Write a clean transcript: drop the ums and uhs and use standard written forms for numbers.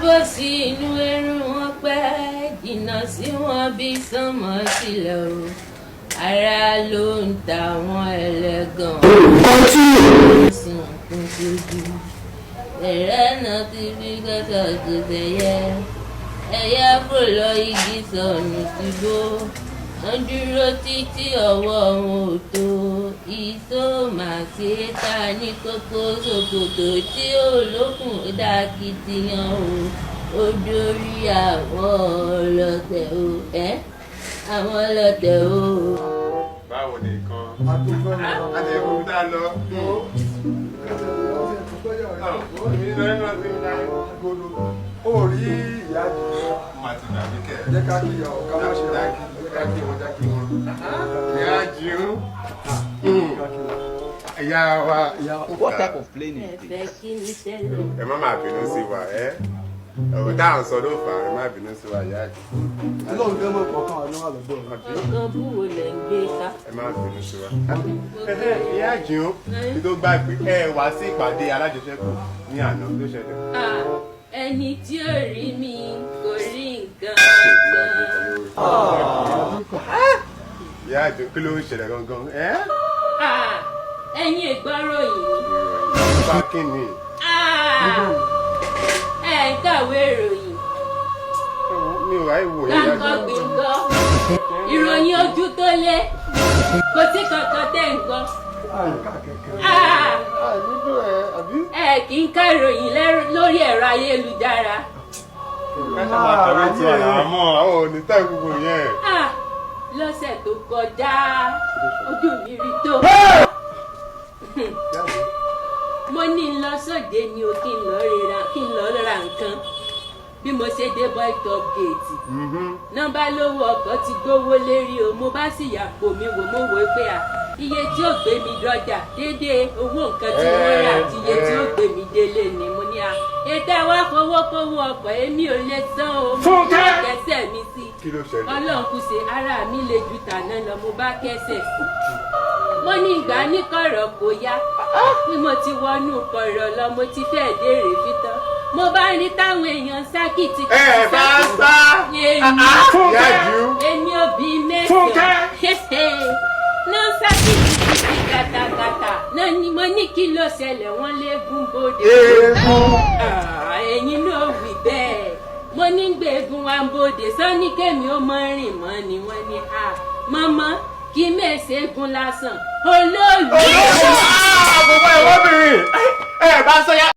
bọ́ sí inú ẹrù wọn pẹ́ jìnnà sí wọn bí sánmọ̀ sílẹ̀ o ara ló ń ta wọn ẹlẹ́gàn sùn kún sójú ẹ̀rẹ́ náà ti fi kẹ́kẹ́ tó tẹ̀yẹ ẹ̀yà fò lọ igi sọnù sígbó wọ́n dúró títí ọwọ́ wọn ò tó ìtò màkìtà ní kókó ṣòkòtò tí ó lókun dá kìtìyàn o ó dórí àwọn ọlọ́tẹ̀ o àwọn ọlọ́tẹ̀ o. báwo nìkan àti ẹ̀kọ́ tá a lọ. ó rí ìyá yìí. má ti dàbí kẹ́ ẹ̀. jẹ́ ká kí ọ ká má ṣe dákì dákì wọn. ìyá jìún. ìyá wa. What type of plane is ẹ̀fẹ̀ this? kí ni ṣẹlẹ̀. ẹ má máa bínú sí wa ọ̀rọ̀ tá à ń sọ ló fà á ẹ má bínú sí wa ìyá yìí. ọlọ́run fẹ́ mọ̀ kọ̀ọ̀kan wà lọ́wọ́ lọ́dọ̀ ọkàn búwo lẹ̀ ń gbé ká. ẹ má bínú sí wa. ìyá jìún kí tó gbà pé ẹ wá sí ìpàdé alájọṣẹ́kù ní àná ló ṣẹlẹ̀. ẹni tí ò rí mi kò rí nǹkan kan. ìyá jìún kí ló ń ṣẹlẹ̀ gangan. ẹ̀yin ìgbọ́rọ̀ yìí bá kí ni. ẹ̀ ń kàwé ìròyìn mi ò ráyè wò ìyá láǹkọ́ jìún. gbìngọ́ ìròyìn ojú tó lé kò sí kankan tẹ̀ ń gbọ́. nígbà ẹ àbí. ẹ kì í ká ìròyìn lórí ẹ̀rọ ayélujára. ẹ ṣe máa tẹ̀lé tí ọ̀nà àmọ́ àwọn ò ní tẹ̀ gbogbo yẹn. lọ́sẹ̀ tó kọjá ojú mi rí tó. mo ní lọ sóde ni o kí n lọ ra nǹkan bí mo ṣe dé boytop gate nọ́mbà lówó ọkọ̀ ti gbówó lérí o mo bá sì yàpò mi wò mo wò pé iye tí ó gbé mi dọ́jà déédéé owó nǹkan tí wọ́n rà àti iye tí ó gbé mi délé ni mo ní ètò àwa fowókówó ọkọ̀ èmi ò lè san o mo bá kẹsẹ̀ mi sí kí ló ṣẹlẹ̀. ọlọ́run kù sí ara mi le ju tàná lọ mo bá kẹsẹ̀ sí mo ní ìgbà ní kọ̀rọ̀ kò yá bí mo ti wọnú kọ̀rọ̀ lọ mo ti fẹ́ dèrè fitán mo bá rí táwọn èèyàn sákìtì bá sá. èmi òbí mẹ́sàn-án ló ń sákìtì títí kàtàkàtà náà ni mo ní kí ló ṣẹlẹ̀ wọ́n léegun bòde. ẹ̀yin náà wí bẹ́ẹ̀ mo ní gbẹ̀gùn wa ń bòde sọ́ni kémi ó mọ rìn mọ́ ni wọ́n ní mọ́mọ́ kí mẹ́sẹ̀ẹ́gùn lásán olóòlù. àbúrò ẹ̀ wọ́n bìnrin ẹ̀ bá sọ yá.